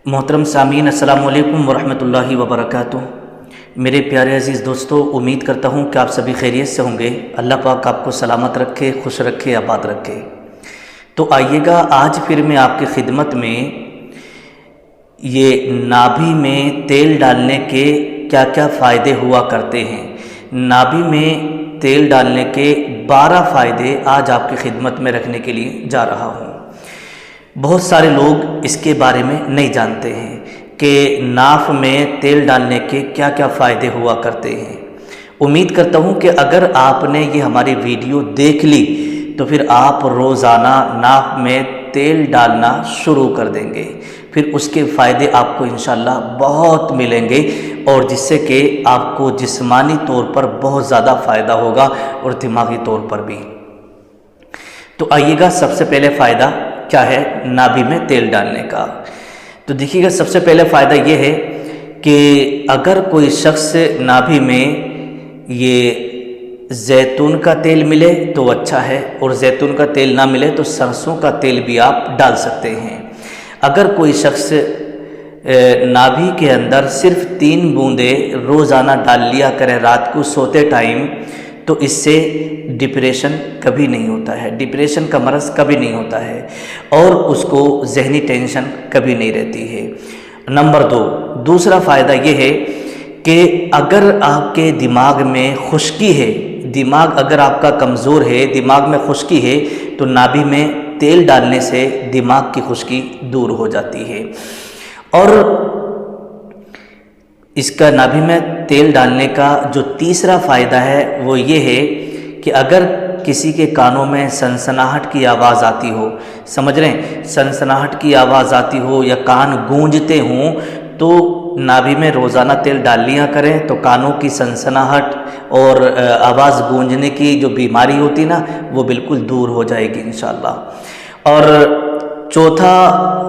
محترم سامعین، السلام علیکم ورحمۃ اللہ وبرکاتہ۔ میرے پیارے عزیز دوستو، امید کرتا ہوں کہ آپ سبھی خیریت سے ہوں گے۔ اللہ پاک آپ کو سلامت رکھے، خوش رکھے، آباد رکھے۔ تو آئیے گا، آج پھر میں آپ کی خدمت میں یہ نابھی میں تیل ڈالنے کے کیا کیا فائدے ہوا کرتے ہیں، نابھی میں تیل ڈالنے کے 12 فائدے آج آپ کی خدمت میں رکھنے کے لیے جا رہا ہوں۔ بہت سارے لوگ اس کے بارے میں نہیں جانتے ہیں کہ ناف میں تیل ڈالنے کے کیا کیا فائدے ہوا کرتے ہیں۔ امید کرتا ہوں کہ اگر آپ نے یہ ہماری ویڈیو دیکھ لی تو پھر آپ روزانہ ناف میں تیل ڈالنا شروع کر دیں گے، پھر اس کے فائدے آپ کو انشاءاللہ بہت ملیں گے، اور جس سے کہ آپ کو جسمانی طور پر بہت زیادہ فائدہ ہوگا اور دماغی طور پر بھی۔ تو آئیے گا، سب سے پہلے فائدہ کیا ہے نابھی میں تیل ڈالنے کا؟ تو دیکھیے گا، سب سے پہلے فائدہ یہ ہے کہ اگر کوئی شخص نابھی میں یہ زیتون کا تیل ملے تو اچھا ہے، اور زیتون کا تیل نہ ملے تو سرسوں کا تیل بھی آپ ڈال سکتے ہیں۔ اگر کوئی شخص نابھی کے اندر صرف 3 بوندیں روزانہ ڈال لیا کرے رات کو سوتے ٹائم، تو اس سے ڈپریشن کبھی نہیں ہوتا ہے، ڈپریشن کا مرض کبھی نہیں ہوتا ہے، اور اس کو ذہنی ٹینشن کبھی نہیں رہتی ہے۔ نمبر 2، دوسرا فائدہ یہ ہے کہ اگر آپ کے دماغ میں خشکی ہے، دماغ اگر آپ کا کمزور ہے، دماغ میں خشکی ہے، تو نابھی میں تیل ڈالنے سے دماغ کی خشکی دور ہو جاتی ہے۔ اور اس کا نابھی میں تیل ڈالنے کا جو تیسرا فائدہ ہے وہ یہ ہے کہ اگر کسی کے کانوں میں سنسناہٹ کی آواز آتی ہو، سمجھ رہے ہیں، سنسناہٹ کی آواز آتی ہو یا کان گونجتے ہوں، تو نابھی میں روزانہ تیل ڈال لیا کریں تو کانوں کی سنسناہٹ اور آواز گونجنے کی جو بیماری ہوتی نا، وہ بالکل دور ہو جائے گی انشاءاللہ۔ اور چوتھا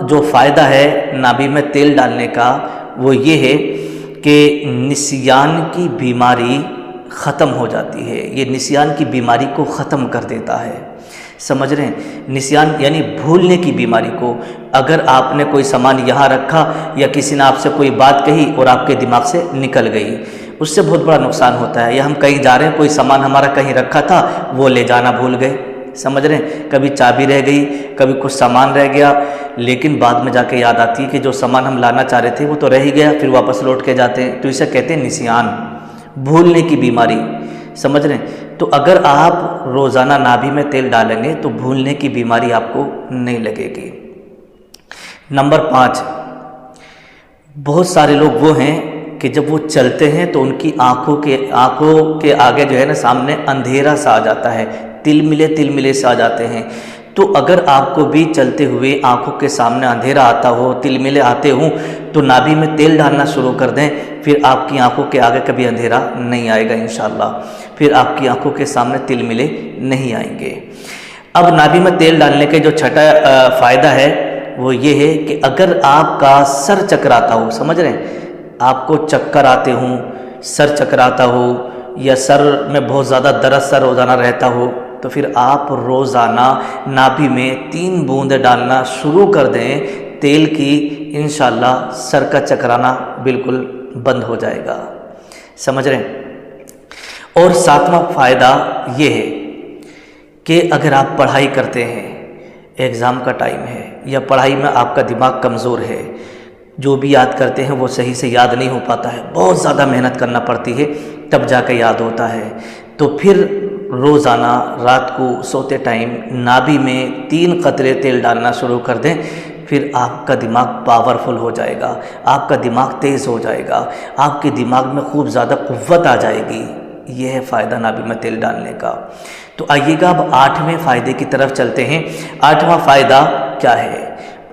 جو فائدہ ہے نابھی میں تیل ڈالنے کا وہ یہ ہے کہ نسیان کی بیماری ختم ہو جاتی ہے، یہ نسیان کی بیماری کو ختم کر دیتا ہے، سمجھ رہے ہیں، نسیان یعنی بھولنے کی بیماری کو۔ اگر آپ نے کوئی سامان یہاں رکھا یا کسی نے آپ سے کوئی بات کہی اور آپ کے دماغ سے نکل گئی، اس سے بہت بڑا نقصان ہوتا ہے۔ یا ہم کہیں جا رہے ہیں، کوئی سامان ہمارا کہیں رکھا تھا، وہ لے جانا بھول گئے، سمجھ رہے ہیں، کبھی چابی رہ گئی، کبھی کچھ سامان رہ گیا، لیکن بعد میں جا کے یاد آتی ہے کہ جو سامان ہم لانا چاہ رہے تھے وہ تو رہ ہی گیا، پھر واپس لوٹ کے جاتے ہیں، تو اسے کہتے ہیں نسیان، بھولنے کی بیماری، سمجھ رہے ہیں۔ تو اگر آپ روزانہ نابھی میں تیل ڈالیں گے تو بھولنے کی بیماری آپ کو نہیں لگے گی۔ نمبر 5، بہت سارے لوگ وہ ہیں کہ جب وہ چلتے ہیں تو ان کی آنکھوں کے آگے جو ہے نا، سامنے اندھیرا سا آ جاتا ہے، تل ملے سے آ جاتے ہیں۔ تو اگر آپ کو بھی چلتے ہوئے آنکھوں کے سامنے اندھیرا آتا ہو، تل ملے آتے ہوں، تو نابھی میں تیل ڈالنا شروع کر دیں، پھر آپ کی آنکھوں کے آگے کبھی اندھیرا نہیں آئے گا انشاءاللہ، پھر آپ کی آنکھوں کے سامنے تل ملے نہیں آئیں گے۔ اب نابھی میں تیل ڈالنے کے جو چھٹا فائدہ ہے وہ یہ ہے کہ اگر آپ کا سر چکراتا ہو، سمجھ رہے ہیں، آپ کو چکر آتے ہوں، سر چکراتا ہو، یا سر میں بہت زیادہ درد سا روزانہ رہتا ہو، تو پھر آپ روزانہ نابھی میں 3 بوند ڈالنا شروع کر دیں تیل کی، انشاءاللہ سر کا چکرانا بالکل بند ہو جائے گا، سمجھ رہے ہیں۔ اور 7واں فائدہ یہ ہے کہ اگر آپ پڑھائی کرتے ہیں، ایگزام کا ٹائم ہے، یا پڑھائی میں آپ کا دماغ کمزور ہے، جو بھی یاد کرتے ہیں وہ صحیح سے یاد نہیں ہو پاتا ہے، بہت زیادہ محنت کرنا پڑتی ہے تب جا کے یاد ہوتا ہے، تو پھر روزانہ رات کو سوتے ٹائم نابھی میں 3 قطرے تیل ڈالنا شروع کر دیں، پھر آپ کا دماغ پاورفل ہو جائے گا، آپ کا دماغ تیز ہو جائے گا، آپ کے دماغ میں خوب زیادہ قوت آ جائے گی۔ یہ ہے فائدہ نابھی میں تیل ڈالنے کا۔ تو آئیے گا، اب 8ویں فائدے کی طرف چلتے ہیں۔ 8واں فائدہ کیا ہے؟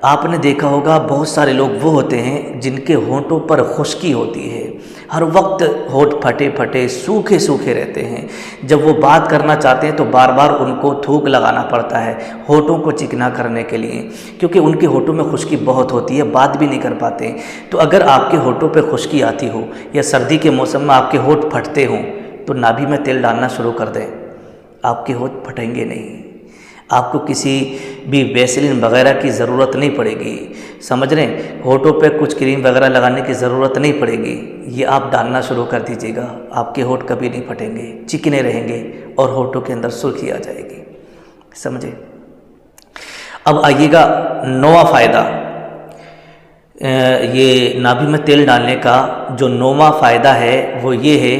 آپ نے دیکھا ہوگا بہت سارے لوگ وہ ہوتے ہیں جن کے ہونٹوں پر خشکی ہوتی ہے، ہر وقت ہونٹ پھٹے سوکھے رہتے ہیں، جب وہ بات کرنا چاہتے ہیں تو بار بار ان کو تھوک لگانا پڑتا ہے ہونٹوں کو چکنا کرنے کے لیے، کیونکہ ان کے ہونٹوں میں خشکی بہت ہوتی ہے، بات بھی نہیں کر پاتے۔ تو اگر آپ کے ہونٹوں پہ خشکی آتی ہو یا سردی کے موسم میں آپ کے ہونٹ پھٹتے ہوں، تو نابھی میں تیل ڈالنا شروع کر دیں، آپ کے ہونٹ پھٹیں گے نہیں۔ آپ کو کسی بھی ویسلین وغیرہ کی ضرورت نہیں پڑے گی، سمجھ رہے ہیں، ہونٹوں پہ کچھ کریم وغیرہ لگانے کی ضرورت نہیں پڑے گی، یہ آپ ڈالنا شروع کر دیجیے گا، آپ کے ہونٹ کبھی نہیں پھٹیں گے، چکنے رہیں گے اور ہونٹوں کے اندر سرخی آ جائے گی، سمجھے۔ اب آئیے گا 9واں فائدہ، یہ نابی میں تیل ڈالنے کا جو 9واں فائدہ ہے وہ یہ ہے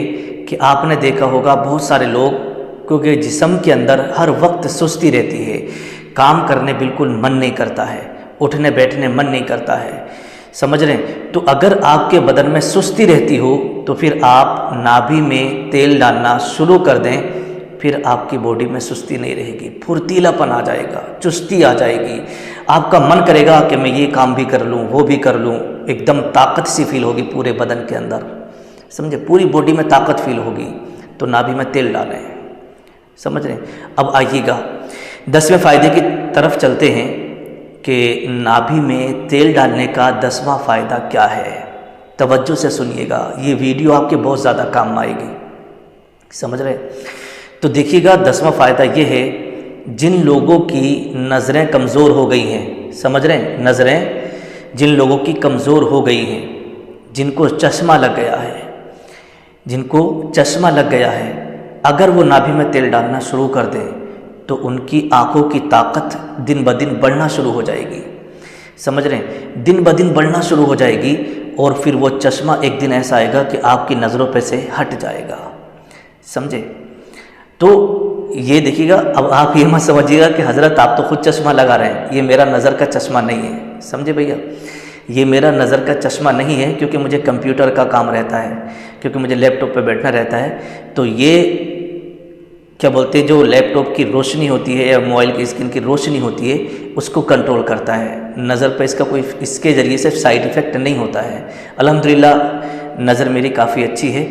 کہ آپ نے دیکھا ہوگا بہت سارے لوگ کیونکہ جسم کے اندر ہر وقت سستی رہتی ہے، کام کرنے بالکل من نہیں کرتا ہے، اٹھنے بیٹھنے من نہیں کرتا ہے، سمجھ رہے ہیں، تو اگر آپ کے بدن میں سستی رہتی ہو تو پھر آپ نابی میں تیل ڈالنا شروع کر دیں، پھر آپ کی باڈی میں سستی نہیں رہے گی، پھرتیلا پن آ جائے گا، چستی آ جائے گی، آپ کا من کرے گا کہ میں یہ کام بھی کر لوں وہ بھی کر لوں، ایک دم طاقت سی فیل ہوگی پورے بدن کے اندر، سمجھے، پوری باڈی میں طاقت فیل ہوگی، تو نابی میں تیل ڈالیں، سمجھ رہے ہیں۔ اب آئیے گا 10ویں فائدے کی طرف چلتے ہیں کہ نابی میں تیل ڈالنے کا 10واں فائدہ کیا ہے، توجہ سے سنیے گا، یہ ویڈیو آپ کے بہت زیادہ کام آئے گی، سمجھ رہے ہیں۔ تو دیکھیے گا 10واں فائدہ یہ ہے، جن لوگوں کی نظریں کمزور ہو گئی ہیں، سمجھ رہے ہیں، نظریں جن لوگوں کی کمزور ہو گئی ہیں، جن کو چشمہ لگ گیا ہے، جن کو چشمہ لگ گیا ہے، اگر وہ نابی میں تیل ڈالنا شروع کر دیں تو ان کی آنکھوں کی طاقت دن بدن بڑھنا شروع ہو جائے گی، سمجھ رہے ہیں، دن بدن بڑھنا شروع ہو جائے گی، اور پھر وہ چشمہ ایک دن ایسا آئے گا کہ آپ کی نظروں پہ سے ہٹ جائے گا، سمجھے۔ تو یہ دیکھیے گا، اب آپ یہ مت سمجھیے گا کہ حضرت آپ تو خود چشمہ لگا رہے ہیں، یہ میرا نظر کا چشمہ نہیں ہے، سمجھے بھیا، یہ میرا نظر کا چشمہ نہیں ہے، کیونکہ مجھے کمپیوٹر کا کام رہتا ہے، کیونکہ مجھے لیپ ٹاپ پہ بیٹھنا رہتا ہے، تو یہ کیا بولتے ہیں، جو لیپ ٹاپ کی روشنی ہوتی ہے یا موبائل کی اسکرین کی روشنی ہوتی ہے اس کو کنٹرول کرتا ہے، نظر پہ اس کا کوئی اس کے ذریعے سے سائیڈ ایفیکٹ نہیں ہوتا ہے۔ الحمدللہ نظر میری کافی اچھی ہے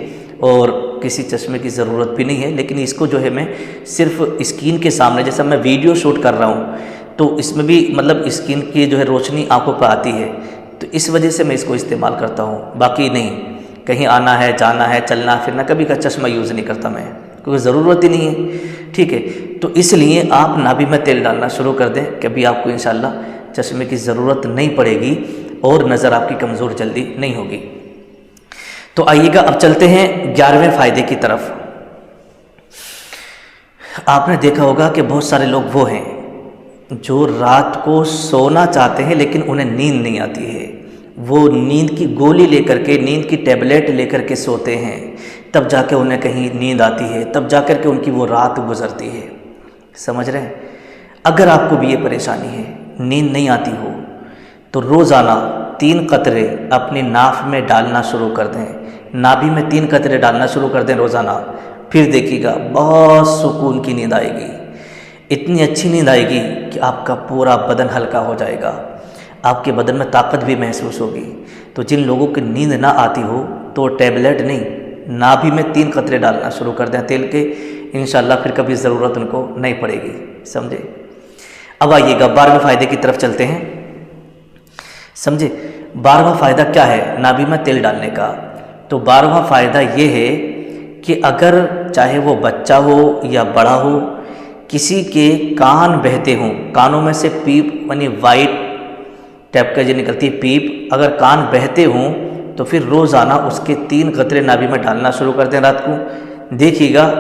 اور کسی چشمے کی ضرورت بھی نہیں ہے، لیکن اس کو جو ہے میں صرف اسکرین کے سامنے، جیسا میں ویڈیو شوٹ کر رہا ہوں تو اس میں بھی مطلب اسکرین کی جو ہے روشنی آنکھوں پہ آتی ہے، تو اس وجہ سے میں اس کو استعمال کرتا ہوں، باقی نہیں، کہیں آنا ہے جانا ہے چلنا پھرنا کبھی کا چشمہ یوز نہیں کرتا میں، کیونکہ ضرورت ہی نہیں ہے، ٹھیک ہے۔ تو اس لیے آپ نابی میں تیل ڈالنا شروع کر دیں، کبھی آپ کو انشاءاللہ چشمے کی ضرورت نہیں پڑے گی اور نظر آپ کی کمزور جلدی نہیں ہوگی۔ تو آئیے گا اب چلتے ہیں 11ویں فائدے کی طرف۔ آپ نے دیکھا ہوگا کہ بہت سارے لوگ وہ ہیں جو رات کو سونا چاہتے ہیں لیکن انہیں نیند نہیں آتی ہے، وہ نیند کی گولی لے کر کے، نیند کی ٹیبلٹ لے کر کے سوتے ہیں، تب جا کے انہیں کہیں نیند آتی ہے، تب جا کر کے ان کی وہ رات گزرتی ہے، سمجھ رہے ہیں۔ اگر آپ کو بھی یہ پریشانی ہے، نیند نہیں آتی ہو، تو روزانہ 3 قطرے اپنی ناف میں ڈالنا شروع کر دیں، نابی میں 3 قطرے ڈالنا شروع کر دیں روزانہ، پھر دیکھیے گا بہت سکون کی نیند آئے گی، اتنی اچھی نیند آئے گی کہ آپ کا پورا بدن ہلکا ہو جائے گا، آپ کے بدن میں طاقت بھی محسوس ہوگی۔ تو جن لوگوں کی نیند نہ آتی ہو تو ٹیبلٹ نہیں، نابی میں 3 قطرے ڈالنا شروع کر دیں تیل کے، انشاءاللہ پھر کبھی ضرورت ان کو نہیں پڑے گی، سمجھے۔ اب آئیے گا 12ویں فائدے کی طرف چلتے ہیں، سمجھے۔ 12واں فائدہ کیا ہے نابی میں تیل ڈالنے کا؟ تو 12واں فائدہ یہ ہے کہ اگر چاہے وہ بچہ ہو یا بڑا ہو، کسی کے کان بہتے ہوں، کانوں میں سے پیپ یعنی وائٹ ٹیپ کا جو نکلتی ہے پیپ، اگر کان بہتے ہوں تو پھر روزانہ اس کے 3 قطرے نابی میں ڈالنا شروع کر دیں رات کو، دیکھیے گا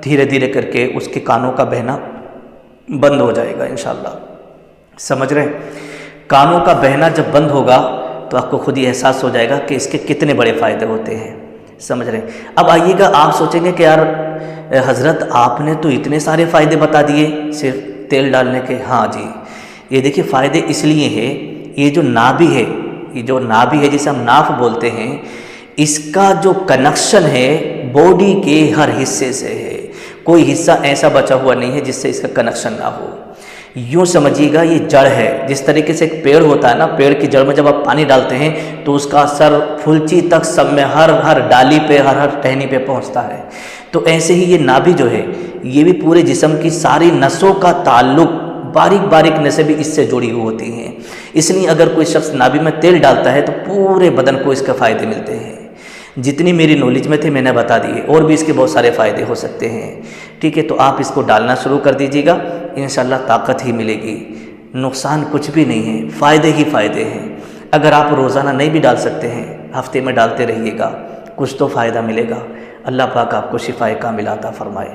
دھیرے دھیرے کر کے اس کے کانوں کا بہنا بند ہو جائے گا انشاءاللہ، سمجھ رہے ہیں۔ کانوں کا بہنا جب بند ہوگا تو آپ کو خود ہی احساس ہو جائے گا کہ اس کے کتنے بڑے فائدے ہوتے ہیں، سمجھ رہے ہیں۔ اب آئیے گا، آپ سوچیں گے کہ یار حضرت آپ نے تو اتنے سارے فائدے بتا دیے صرف تیل ڈالنے کے۔ ہاں جی، یہ دیکھیے فائدے اس لیے ہے، یہ جو نابی ہے، یہ جو نابی ہے جسے ہم ناف بولتے ہیں، اس کا جو کنیکشن ہے باڈی کے ہر حصے سے ہے، کوئی حصہ ایسا بچا ہوا نہیں ہے جس سے اس کا کنیکشن نہ ہو۔ یوں سمجھیے گا یہ جڑ ہے، جس طریقے سے ایک پیڑ ہوتا ہے نا، پیڑ کی جڑ میں جب آپ پانی ڈالتے ہیں تو اس کا اثر پھلچی تک سب میں ہر ڈالی پہ ہر ٹہنی پہ پہنچتا ہے، تو ایسے ہی یہ نابی جو ہے یہ بھی پورے جسم کی ساری نسوں کا تعلق، باریک باریک نسیں بھی اس سے جڑی ہوئی ہوتی ہیں، اس لیے اگر کوئی شخص نابی میں تیل ڈالتا ہے تو پورے بدن کو اس کے فائدے ملتے ہیں۔ جتنی میری نالج میں تھے میں نے بتا دیے، اور بھی اس کے بہت سارے فائدے ہو سکتے ہیں، ٹھیک ہے؟ تو آپ اس کو ڈالنا شروع کر دیجیے گا، انشاءاللہ طاقت ہی ملے گی، نقصان کچھ بھی نہیں ہے، فائدے ہی فائدے ہیں۔ اگر آپ روزانہ نہیں بھی ڈال سکتے ہیں، ہفتے میں ڈالتے رہیے گا، کچھ تو فائدہ ملے گا۔ اللہ پاک آپ کو شفائے کامل عطا فرمائے۔